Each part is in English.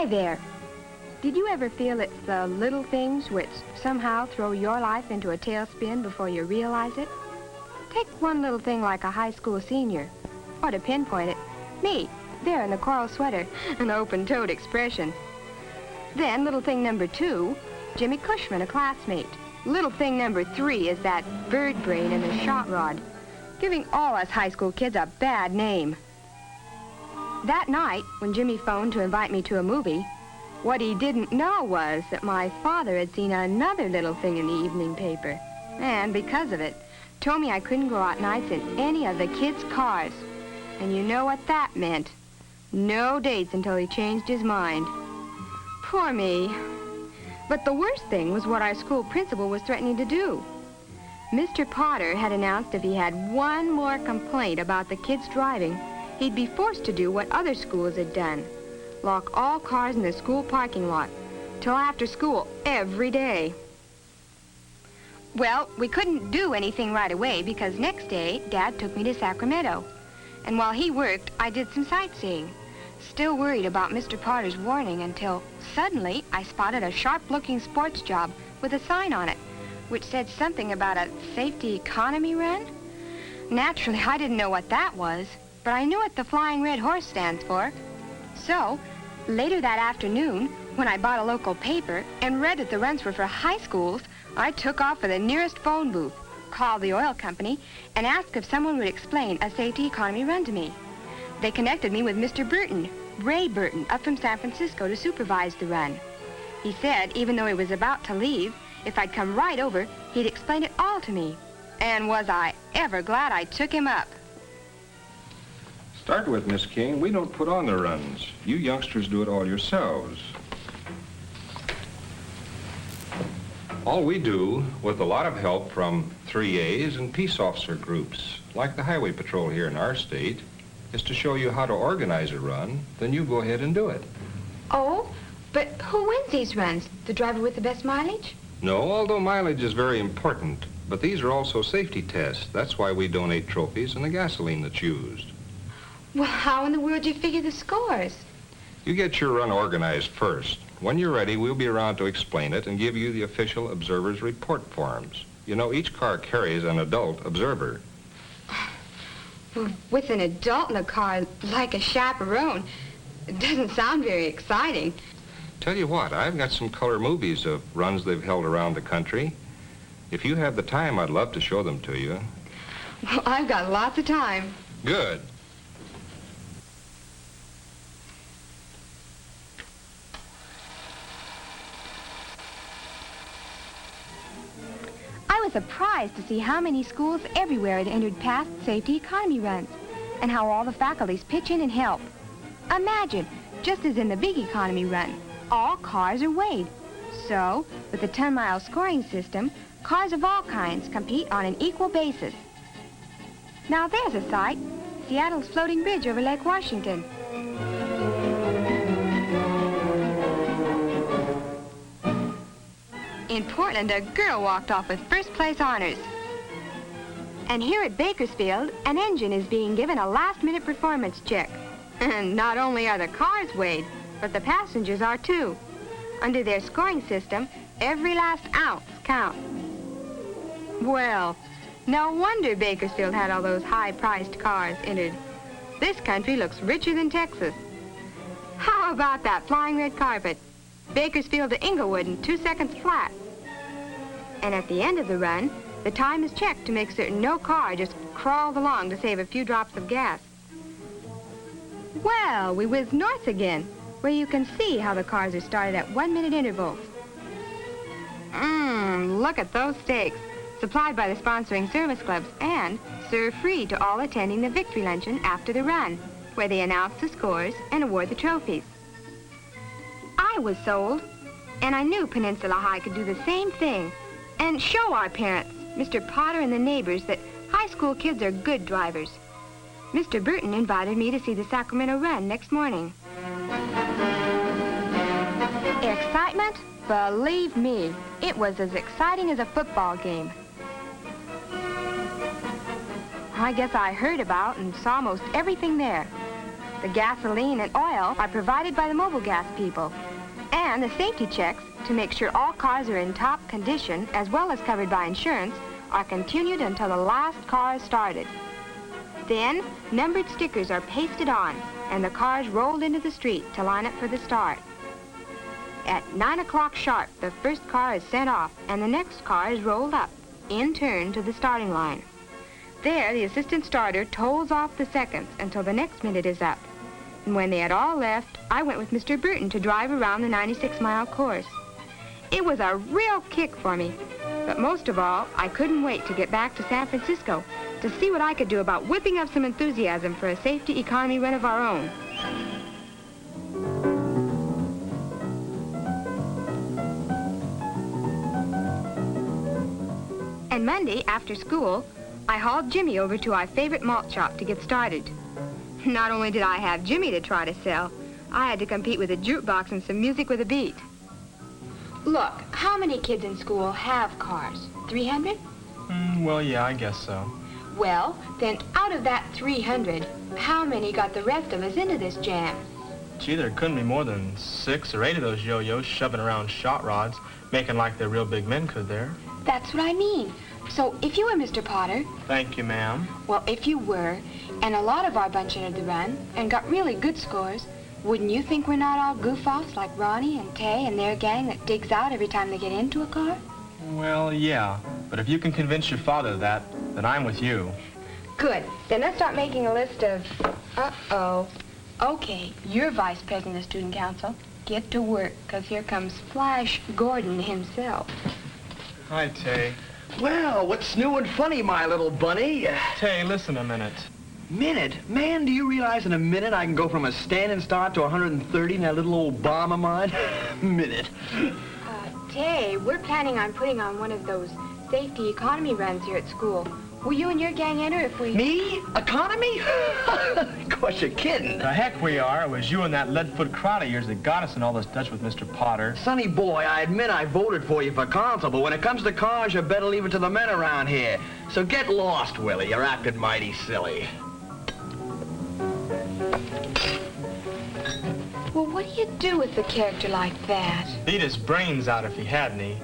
there. Did you ever feel it's the little things which somehow throw your life into a tailspin before you realize it? Take one little thing like a high school senior, or to pinpoint it, me, there in the coral sweater, an open-toed expression. Then little thing number 2, Jimmy Cushman, a classmate. Little thing number 3 is that bird brain and the shot rod, giving all us high school kids a bad name. That night, when Jimmy phoned to invite me to a movie, what he didn't know was that my father had seen another little thing in the evening paper, and because of it, told me I couldn't go out nights in any of the kids' cars. And you know what that meant. No dates until he changed his mind. Poor me. But the worst thing was what our school principal was threatening to do. Mr. Potter had announced if he had one more complaint about the kids driving, he'd be forced to do what other schools had done. Lock all cars in the school parking lot till after school every day. Well, we couldn't do anything right away because next day, Dad took me to Sacramento. And while he worked, I did some sightseeing. Still worried about Mr. Potter's warning until suddenly I spotted a sharp-looking sports job with a sign on it, which said something about a safety economy run. Naturally, I didn't know what that was, but I knew what the Flying Red Horse stands for. So, later that afternoon, when I bought a local paper and read that the runs were for high schools, I took off for the nearest phone booth, called the oil company, and asked if someone would explain a safety economy run to me. They connected me with Mr. Burton, Ray Burton, up from San Francisco to supervise the run. He said, even though he was about to leave, if I'd come right over, he'd explain it all to me. And was I ever glad I took him up. Start with, Miss King. We don't put on the runs. You youngsters do it all yourselves. All we do, with a lot of help from 3As and peace officer groups, like the Highway Patrol here in our state, is to show you how to organize a run, then you go ahead and do it. Oh, but who wins these runs? The driver with the best mileage? No, although mileage is very important, but these are also safety tests. That's why we donate trophies and the gasoline that's used. Well, how in the world do you figure the scores? You get your run organized first. When you're ready, we'll be around to explain it and give you the official observer's report forms. You know, each car carries an adult observer. Well, with an adult in the car, like a chaperone, it doesn't sound very exciting. Tell you what, I've got some color movies of runs they've held around the country. If you have the time, I'd love to show them to you. Well, I've got lots of time. Good. I was surprised to see how many schools everywhere had entered past safety economy runs, and how all the faculties pitch in and help. Imagine, just as in the big economy run, all cars are weighed. So, with the 10-mile scoring system, cars of all kinds compete on an equal basis. Now there's a sight, Seattle's floating bridge over Lake Washington. In Portland, a girl walked off with first-place honors. And here at Bakersfield, an engine is being given a last-minute performance check. And not only are the cars weighed, but the passengers are too. Under their scoring system, every last ounce counts. Well, no wonder Bakersfield had all those high-priced cars entered. This country looks richer than Texas. How about that flying red carpet? Bakersfield to Inglewood in 2 seconds flat. And at the end of the run, the time is checked to make certain no car just crawls along to save a few drops of gas. Well, we whiz north again, where you can see how the cars are started at 1-minute intervals. Look at those steaks, supplied by the sponsoring service clubs and served free to all attending the victory luncheon after the run, where they announce the scores and award the trophies. I was sold, and I knew Peninsula High could do the same thing and show our parents, Mr. Potter and the neighbors, that high school kids are good drivers. Mr. Burton invited me to see the Sacramento run next morning. Excitement? Believe me, it was as exciting as a football game. I guess I heard about and saw most everything there. The gasoline and oil are provided by the mobile gas people. And the safety checks to make sure all cars are in top condition, as well as covered by insurance, are continued until the last car is started. Then, numbered stickers are pasted on, and the cars rolled into the street to line up for the start. At 9 o'clock sharp, the first car is sent off, and the next car is rolled up, in turn, to the starting line. There, the assistant starter tolls off the seconds until the next minute is up. And when they had all left, I went with Mr. Burton to drive around the 96-mile course. It was a real kick for me, but most of all, I couldn't wait to get back to San Francisco to see what I could do about whipping up some enthusiasm for a safety economy run of our own. And Monday, after school, I hauled Jimmy over to our favorite malt shop to get started. Not only did I have Jimmy to try to sell, I had to compete with a jukebox and some music with a beat. Look, how many kids in school have cars? 300? Well, yeah, I guess so. Well, then out of that 300, how many got the rest of us into this jam? Gee, there couldn't be more than 6 or 8 of those yo-yos shoving around shot rods, making like they're real big men, could there? That's what I mean. So if you were Mr. Potter... Thank you, ma'am. Well, if you were, and a lot of our bunch entered the run and got really good scores, wouldn't you think we're not all goof-offs like Ronnie and Tay and their gang that digs out every time they get into a car? Well, yeah. But if you can convince your father of that, then I'm with you. Good. Then let's start making a list of... Uh-oh. Okay, you're vice president of student council. Get to work, because here comes Flash Gordon himself. Hi, Tay. Well, what's new and funny, my little bunny? Tay, listen a minute. Minute? Man, do you realize in a minute I can go from a standing start to 130 in that little old bomb of mine? Minute. Tay, we're planning on putting on one of those safety economy runs here at school. Will you and your gang enter if we... Me? Economy? Of course you're kidding. The heck we are. It was you and that lead-foot crowd of yours that got us in all this Dutch with Mr. Potter. Sonny boy, I admit I voted for you for council, but when it comes to cars, you better leave it to the men around here. So get lost, Willie. You're acting mighty silly. Well, what do you do with a character like that? Beat his brains out if he had any.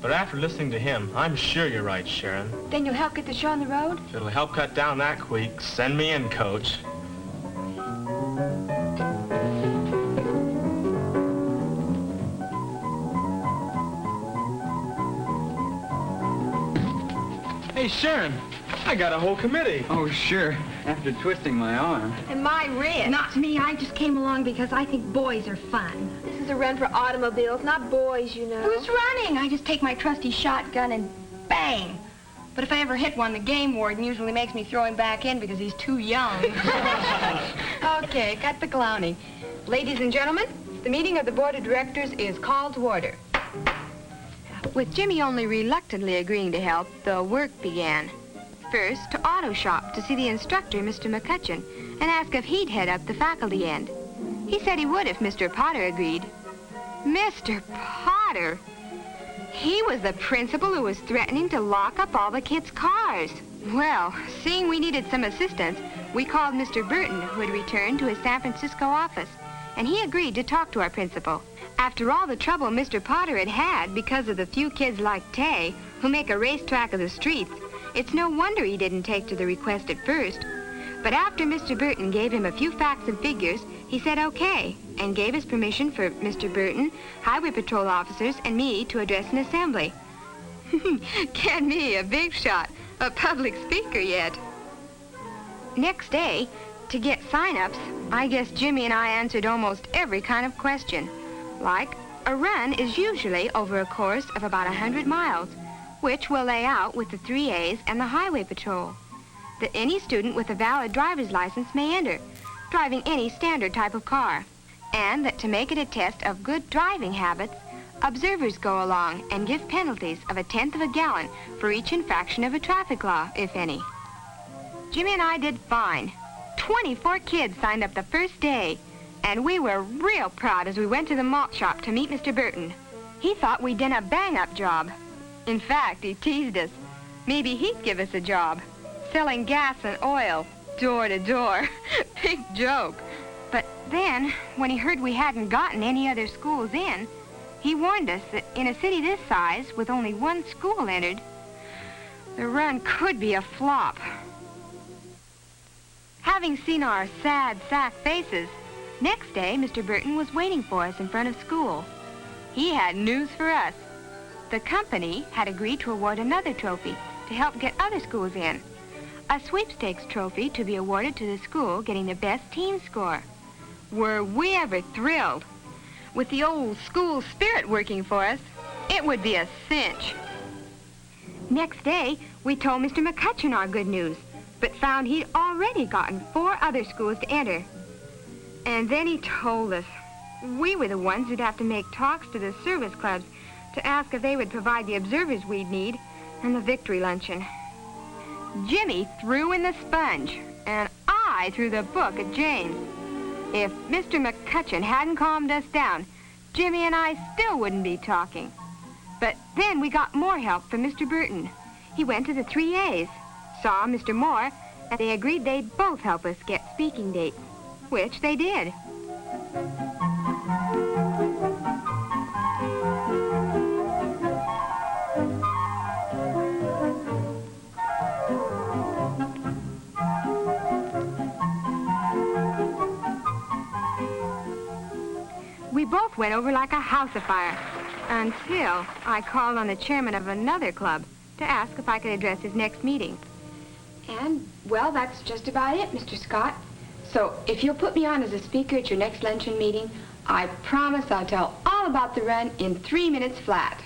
But after listening to him, I'm sure you're right, Sharon. Then you'll help get the show on the road? If it'll help cut down that queek, send me in, Coach. Hey, Sharon, I got a whole committee. Oh, sure. After twisting my arm. And my wrist. Not me. I just came along because I think boys are fun. This is a run for automobiles, not boys, you know. Who's running? I just take my trusty shotgun and bang. But if I ever hit one, the game warden usually makes me throw him back in because he's too young. Okay, cut the clowning. Ladies and gentlemen, the meeting of the board of directors is called to order. With Jimmy only reluctantly agreeing to help, the work began. First, to auto shop to see the instructor, Mr. McCutcheon, and ask if he'd head up the faculty end. He said he would if Mr. Potter agreed. Mr. Potter? He was the principal who was threatening to lock up all the kids' cars. Well, seeing we needed some assistance, we called Mr. Burton, who had returned to his San Francisco office, and he agreed to talk to our principal. After all the trouble Mr. Potter had had because of the few kids like Tay, who make a racetrack of the streets, it's no wonder he didn't take to the request at first. But after Mr. Burton gave him a few facts and figures, he said okay, and gave us permission for Mr. Burton, highway patrol officers, and me to address an assembly. Get me, a big shot, a public speaker yet. Next day, to get sign-ups, I guess Jimmy and I answered almost every kind of question. Like, a run is usually over a course of about 100 miles, which we'll lay out with the 3As and the highway patrol. That any student with a valid driver's license may enter, driving any standard type of car. And that to make it a test of good driving habits, observers go along and give penalties of 1/10 of a gallon for each infraction of a traffic law, if any. Jimmy and I did fine. 24 kids signed up the first day, and we were real proud as we went to the malt shop to meet Mr. Burton. He thought we'd done a bang-up job. In fact, he teased us. Maybe he'd give us a job. Selling gas and oil, door to door. Big joke. But then, when he heard we hadn't gotten any other schools in, he warned us that in a city this size, with only one school entered, the run could be a flop. Having seen our sad sack faces, next day Mr. Burton was waiting for us in front of school. He had news for us. The company had agreed to award another trophy to help get other schools in. A sweepstakes trophy to be awarded to the school getting the best team score. Were we ever thrilled? With the old school spirit working for us, it would be a cinch. Next day, we told Mr. McCutcheon our good news, but found he'd already gotten 4 other schools to enter. And then he told us we were the ones who'd have to make talks to the service clubs to ask if they would provide the observers we'd need and the victory luncheon. Jimmy threw in the sponge, and I threw the book at James. If Mr. McCutcheon hadn't calmed us down, Jimmy and I still wouldn't be talking. But then we got more help from Mr. Burton. He went to the 3As, saw Mr. Moore, and they agreed they'd both help us get speaking dates, which they did. We both went over like a house afire until I called on the chairman of another club to ask if I could address his next meeting. And, well, that's just about it, Mr. Scott. So if you'll put me on as a speaker at your next luncheon meeting, I promise I'll tell all about the run in 3 minutes flat.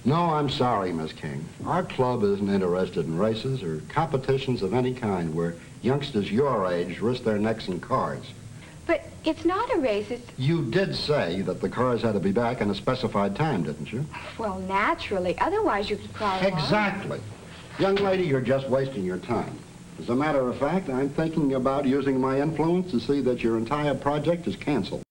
No, I'm sorry, Miss King. Our club isn't interested in races or competitions of any kind where youngsters your age risk their necks in cars. But it's not a race, it's... You did say that the cars had to be back in a specified time, didn't you? Well, naturally. Otherwise, you could crawl along. Exactly. Young lady, you're just wasting your time. As a matter of fact, I'm thinking about using my influence to see that your entire project is canceled.